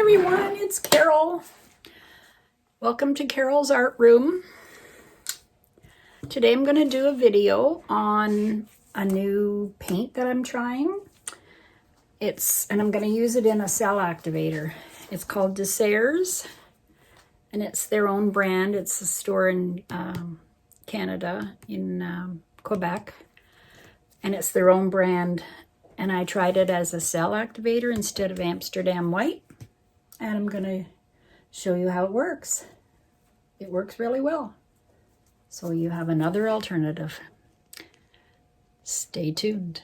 everyone, it's Carol. Welcome to Carol's Art Room. Today I'm going to do a video on a new paint that I'm trying. And I'm going to use it in a Cell Activator. It's called Desserts, and it's their own brand. It's a store in Canada, in Quebec, and it's their own brand. And I tried it as a Cell Activator instead of Amsterdam White. And I'm going to show you how it works. It works really well. So you have another alternative. Stay tuned.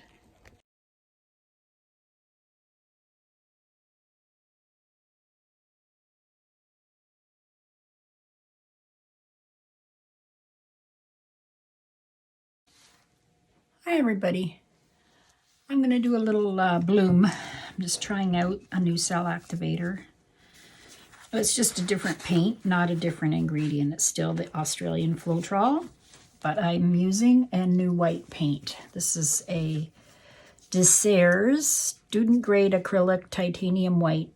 Hi everybody. I'm going to do a little bloom. I'm just trying out a new Cell Activator. It's just a different paint, not a different ingredient. It's still the Australian Floetrol, but I'm using a new white paint. This is a Desserts student grade acrylic titanium white,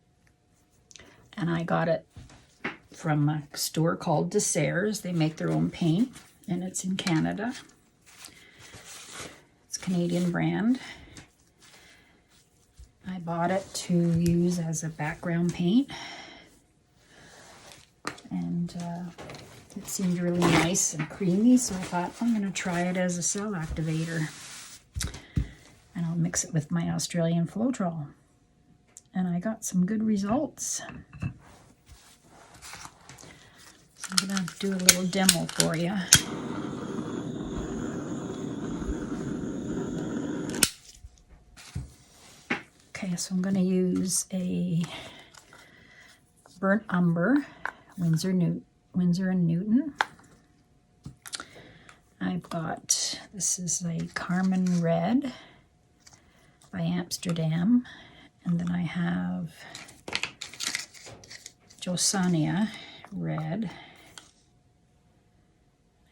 and I got it from a store called Desserts. They make their own paint, and it's in Canada. It's a Canadian brand. I bought it to use as a background paint. And it seemed really nice and creamy, so I thought I'm going to try it as a Cell Activator. And I'll mix it with my Australian Floetrol. And I got some good results. So I'm going to do a little demo for you. Okay, so I'm going to use a Burnt Umber. Winsor Newton. I've got, this is a Carmen Red by Amsterdam, and then I have JoSonja Red.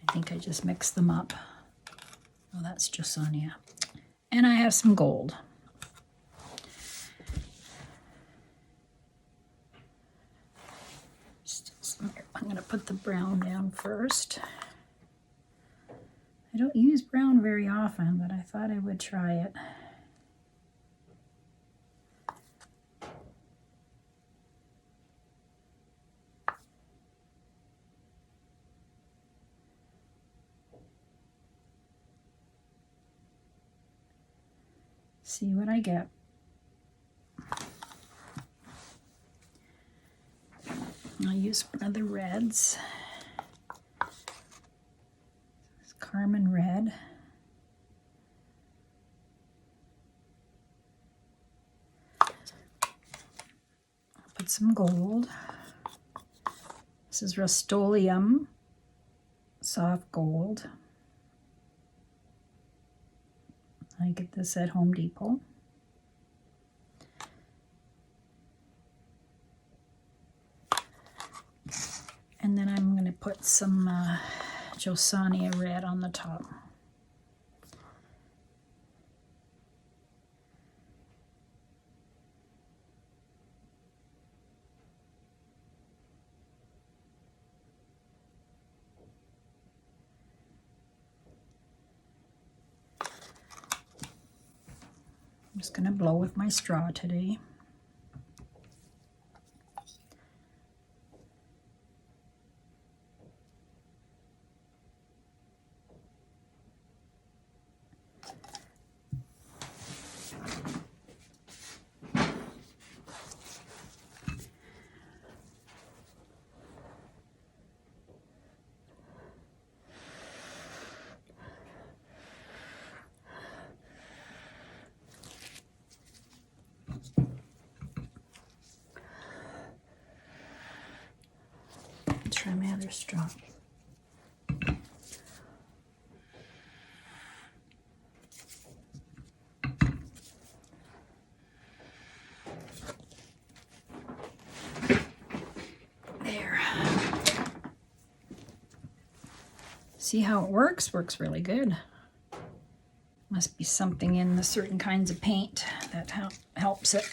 I think I just mixed them up. Oh, that's JoSonja. And I have some gold. I'm going to put the brown down first. I don't use brown very often, but I thought I would try it. See what I get. I'll use one of the reds. It's Carmen Red. I'll put some gold. This is Rustolium soft gold. I get this at Home Depot. And then I'm going to put some JoSonja Red on the top. I'm just going to blow with my straw today. Try my other straw. There. See how it works? Works really good. Must be something in the certain kinds of paint that helps it.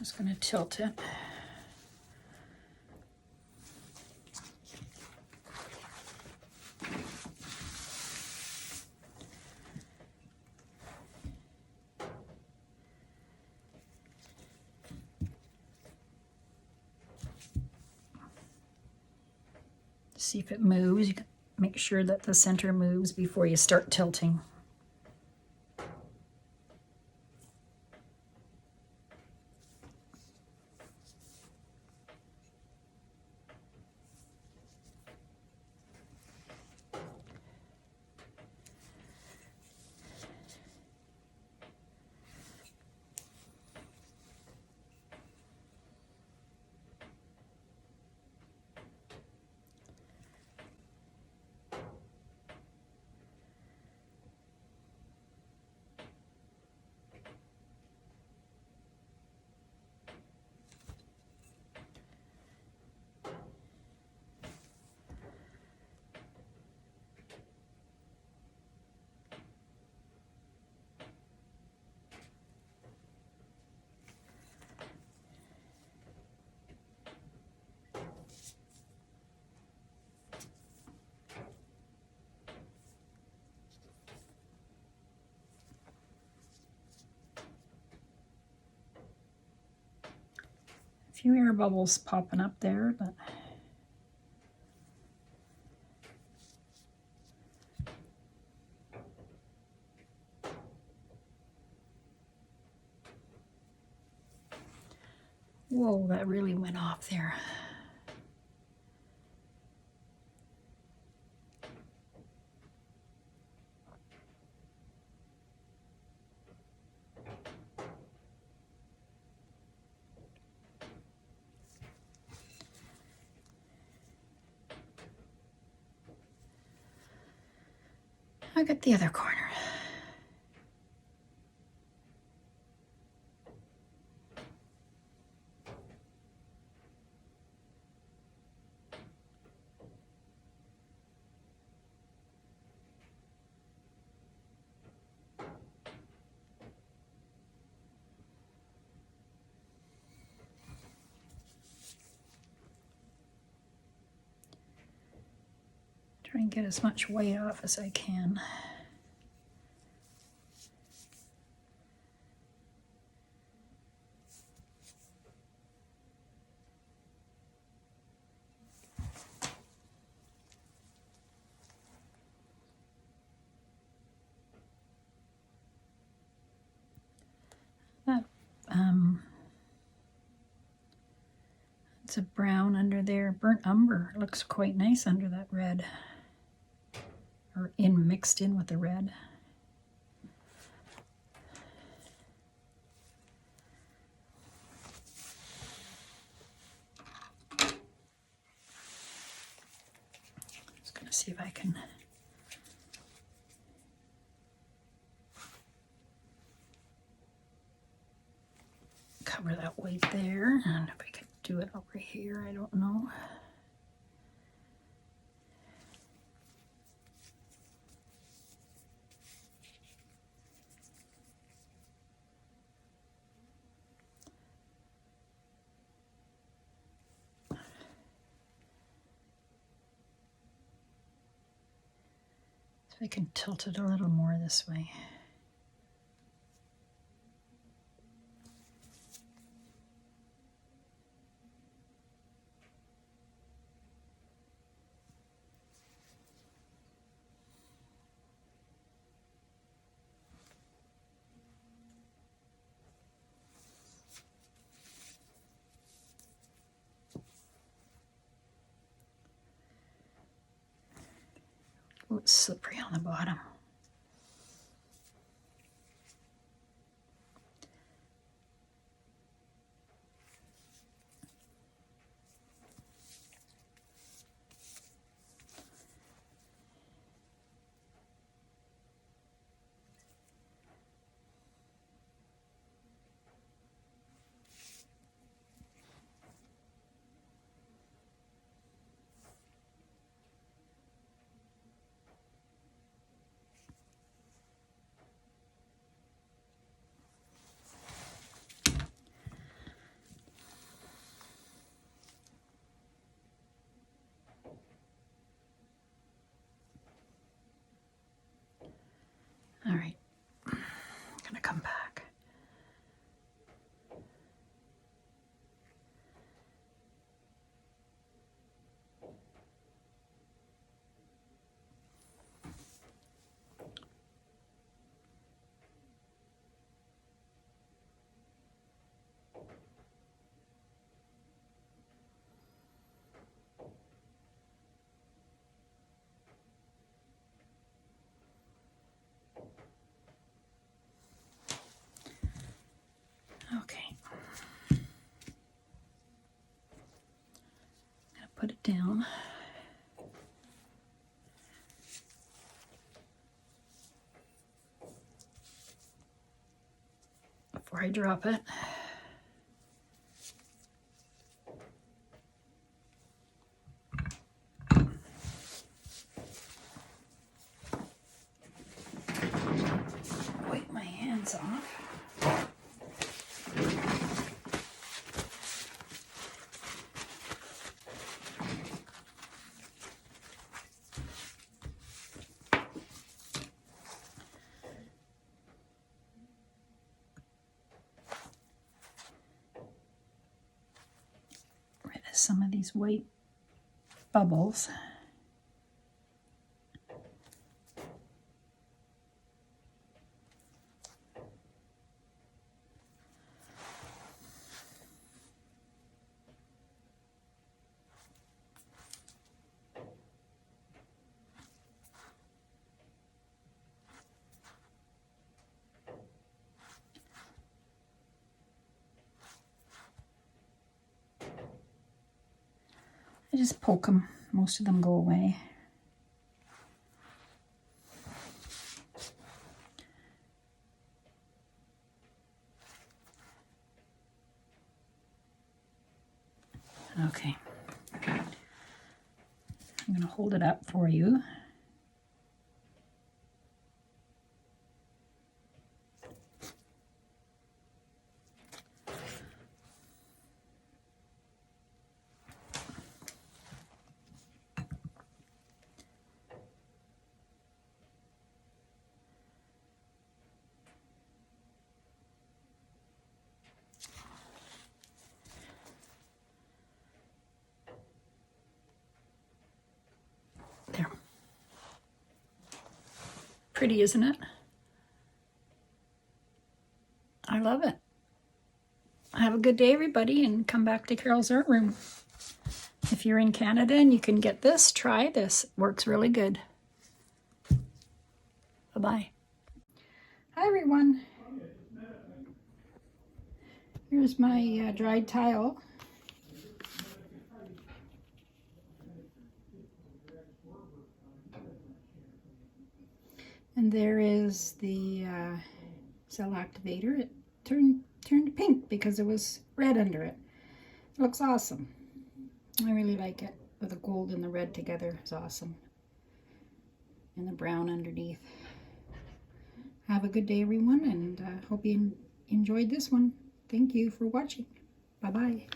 Just going to tilt it. See if it moves. You can make sure that the center moves before you start tilting. A few air bubbles popping up there, but whoa, that really went off there. I got the other corner. Try and get as much weight off as I can. That it's a brown under there, burnt umber. It looks quite nice under that red, or mixed in with the red. Just gonna see if I can cover that weight there, and if I could do it over here, I don't know. So I can tilt it a little more this way. Oh, it's slippery on the bottom. put it down. Before I drop it. Wipe my hands off. Some of these white bubbles. I just poke them. Most of them go away. Okay. I'm going to hold it up for you. There. Pretty, isn't it? I love it. Have a good day, everybody, and come back to Carol's Art Room. If you're in Canada and you can get this, try this. It works really good. Bye-bye. Hi, everyone. Here's my dried tile. And there is the Cell Activator. It turned pink because it was red under it. It looks awesome. I really like it. With the gold and the red together, it's awesome. And the brown underneath. Have a good day, everyone, and hope you enjoyed this one. Thank you for watching. Bye-bye.